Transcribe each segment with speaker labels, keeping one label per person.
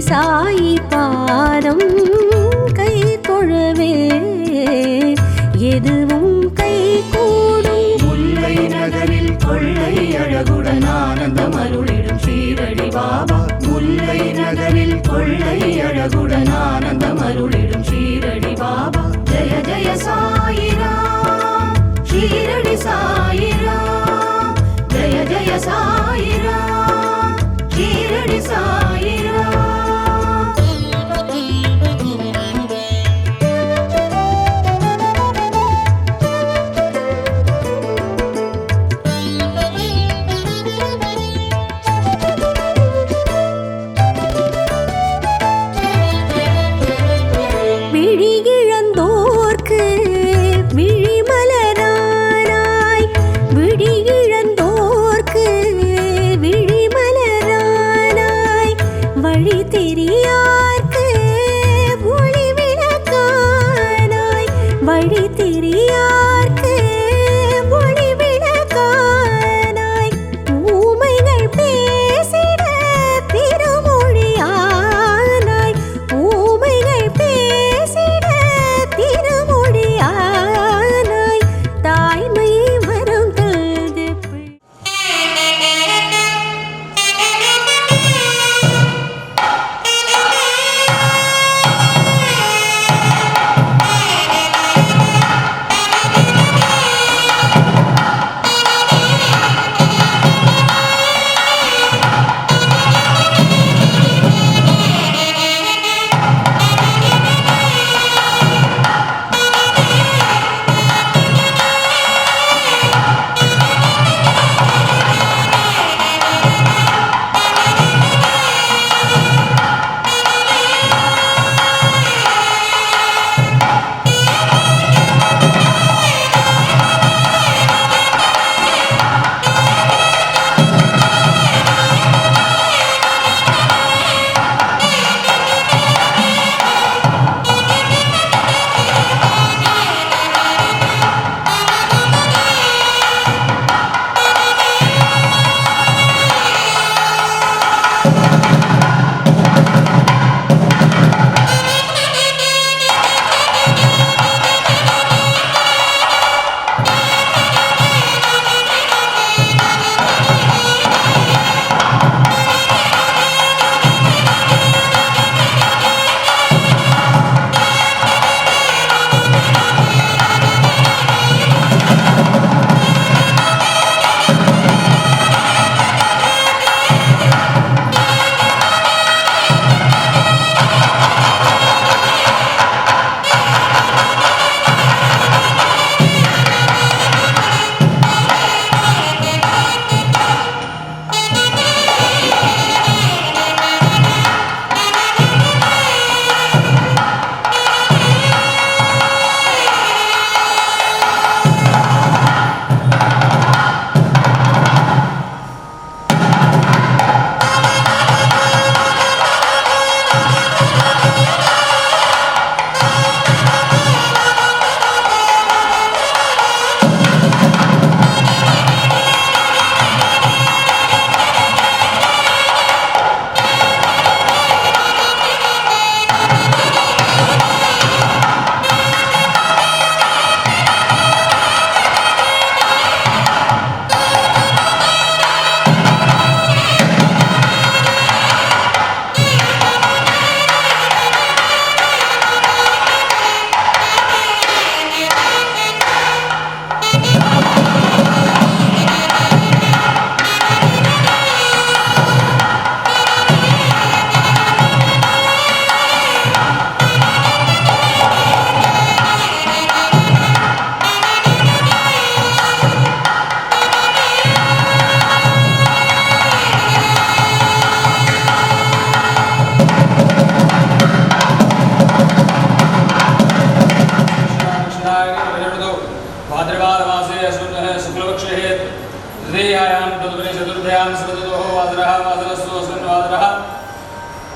Speaker 1: சாயி பாதம் கை தொழவே எதுவும் கை கூடும்.
Speaker 2: முல்லை நகரில் கொள்ளை அழகுடன் ஆனந்தம் அருளிடும் ஷீரடி பாபா. முல்லை நகரில் கொள்ளை அழகுடன் ஆனந்தம் அருளிடும் ஷீரடி பாபா. ஜய ஜய சாயிராம் ஷீரடி சாயிராம். ஜய ஜய சாயிராம் ஷீரடி சாயிராம்.
Speaker 1: விழியிழந்தோர்க்கு விழிமலரானாய், விழியிழந்தோர்க்கு விழிமலரானாய், வழி தெரியார்க்கு ஒளி விளக்கானாய், வழி தெரியார்க்கு ஒளி விளக்கானாய், ஊமைகள் பேசிட திருமொழியானாய், ஊமைகள் பேசிட திருமொழியானாய், தாய்மை வரம் தந்து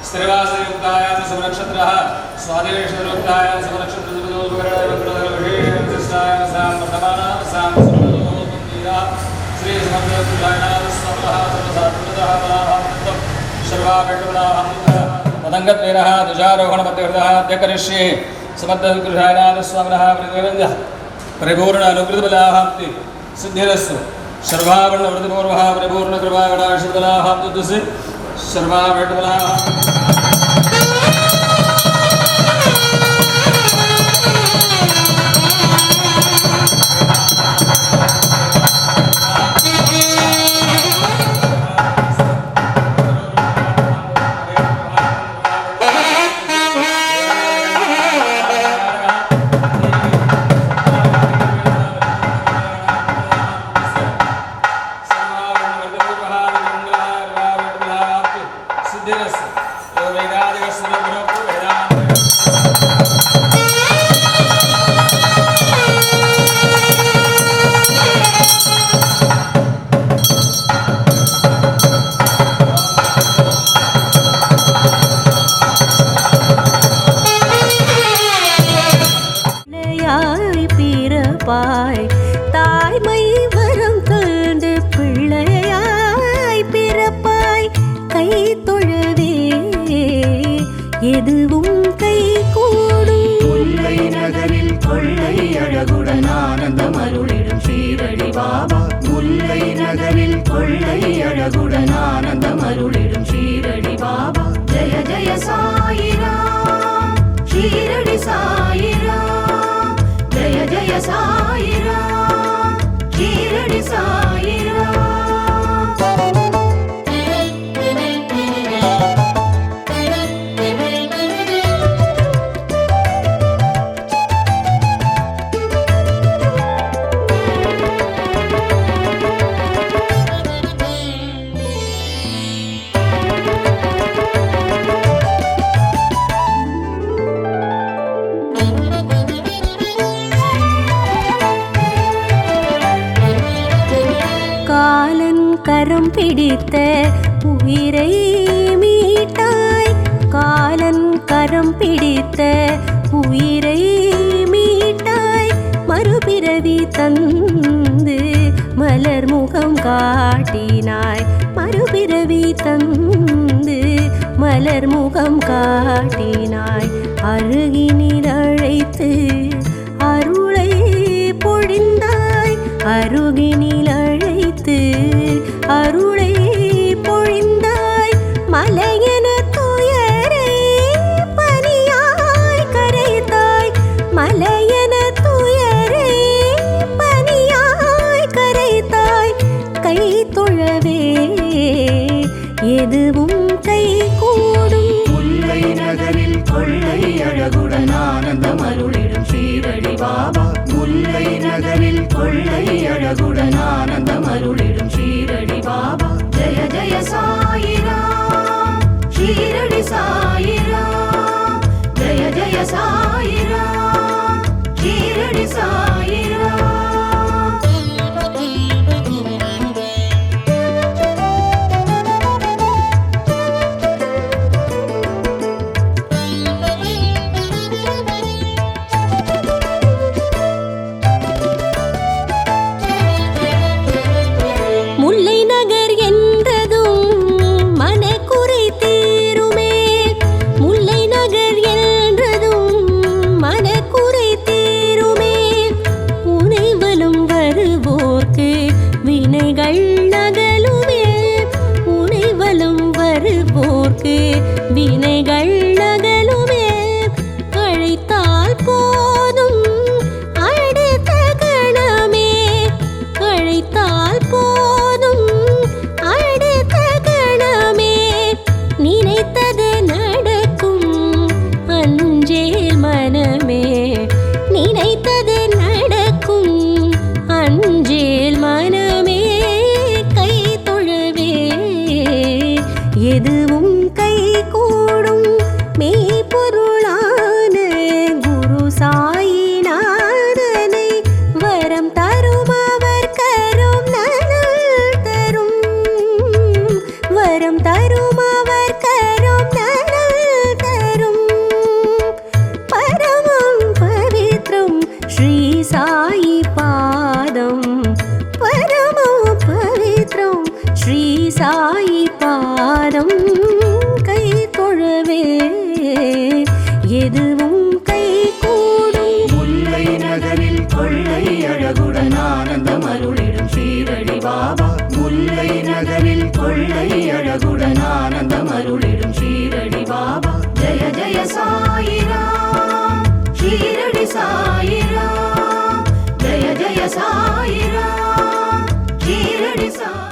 Speaker 3: स्त्रीवासयुक्तायां समनक्षत्रः स्वादिनक्षत्रयुक्तायां समनक्षत्रदुर्गोपकरणविष्टायां सां वर्तमाना सां समनोत्पन्नीरा श्री समर्थयुक्तायां स्वतः सर्वसात्मतः बलाभावं सर्वापेक्षबलाभावं पतङ्गद्वैरः ध्वजारोहणमध्यकृतः अध्यकरिष्ये समर्थगृहानाथस्वामिनः परिपूर्ण अनुकृतबलाहाप्ति सिद्धिरस्तु सर्वाभरणवृतिपूर्वः परिपूर्णकृपाकटाक्षबलाहाप्तु सर्वाभरणबलाः
Speaker 1: பிறப்பாய் தாய்மை வரம் தந்து பிள்ளையாய் பிறப்பாய் கை தொழவே எதுவும் கை கூடும்
Speaker 2: முல்லை நகரில் கொள்ளை அழகுடன் ஆனந்தம் அருளிடும் ஷீரடி பாபா முல்லை நகரில் கொள்ளை அழகுடன் ஆனந்தம் அருளிடும் ஷீரடி பாபா ஜெய ஜெய சாயிராம் ஷீரடி சாயிராம் ஜெய ஜெய சாயிராம் ஷீரடி சாயிராம்
Speaker 1: கரம் பிடித்த உயிரை மீட்டாய் காலன் கரம் பிடித்த உயிரை மீட்டாய் மறுபிறவி தந்து மலர் முகம் காட்டினாய் மறுபிறவி தந்து மலர் முகம் காட்டினாய் அருகினில் அழைத்து அருளை பொழிந்தாய் அருகினில் அழைத்து அருளை பொழிந்தாய் மலையென துயரை பனியாய் கரைத்தாய் மலையென துயரை பனியாய் கரைத்தாய் கை தொழவே எதுவும் கை கூடும்
Speaker 2: முல்லை நகரில் கொள்ளை அழகுடன் ஆனந்தம் அருளிடும் ஷீரடி பாபா முல்லை நகரில் கொள்ளை அழகுடன் ஆனந்தம் அருளிடும் ஷீரடி பாபா ஜெய ஜெய சாயிராம் ஷீரடி சாயிராம் ஜெய ஜெய சாயிராம் ஷீரடி சாயிராம்
Speaker 1: வினைகள் நகலுமே அழைத்தால் போதும் அடுத்த கணமே அழைத்தால் போதும் அடுத்த கணமே நினைத்தது நடக்கும் அஞ்சேல் மனமே நினைத்தது நடக்கும் அஞ்சேல் மனமே கை தொழவே எதுவும் கை கூடும் மெய்ப்பொருளான குரு சாயிநாதனை வரம் தரும் அவர் கரும் நலல் தரும் வரம் தரும் அவர் கரும் நலல் தரும் பரமம் பவித்ரம் ஸ்ரீ சாயி பாதம் பரமம் பவித்ரம் ஸ்ரீ சாயி பாதம் கை தொழவே
Speaker 2: அழகுடன் ஆனந்தம் அருளிடும் ஷீரடி பாபா. ஜெய ஜெய சாயிராம் ஷீரடி சாயிராம். ஜெய ஜெய சாயிராம் ஷீரடி சாய்.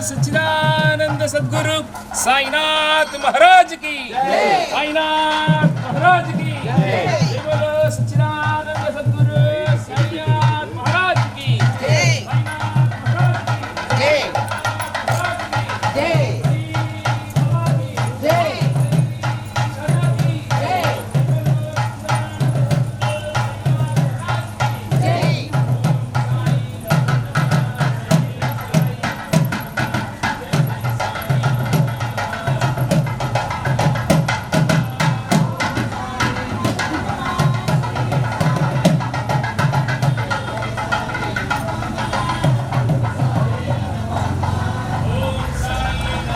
Speaker 4: सच्चिदानंद सद्गुरु साईनाथ महाराज की, साईनाथ महाराज की, सच्चिदानंद सद्गुरु साईनाथ महाराज की, साईनाथ महाराज की,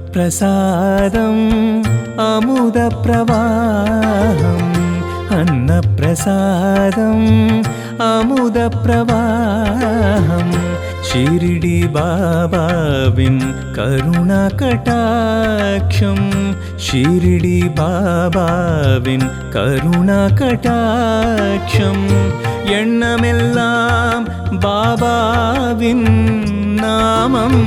Speaker 5: अन्नप्रसादम् अमुदप्रवाहम् अन्नप्रसादम् अमुदप्रवाहम् शिरडी बाबाविन् करुणाकटाक्षम् शिरडी बाबाविन् करुणाकटाक्षम् एण्णमेल्लाम बाबाविन् नामम्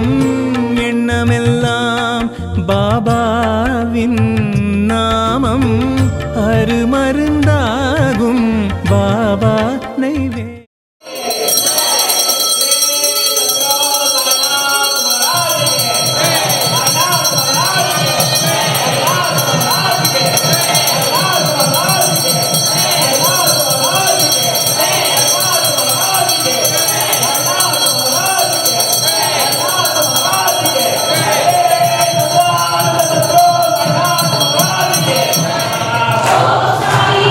Speaker 5: எண்ணமெல்லாம் பாபாவின் நாமம் அருமருந்தாகும் பாபா நைவே.
Speaker 6: Sai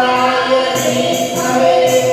Speaker 2: शिवाय धीमहि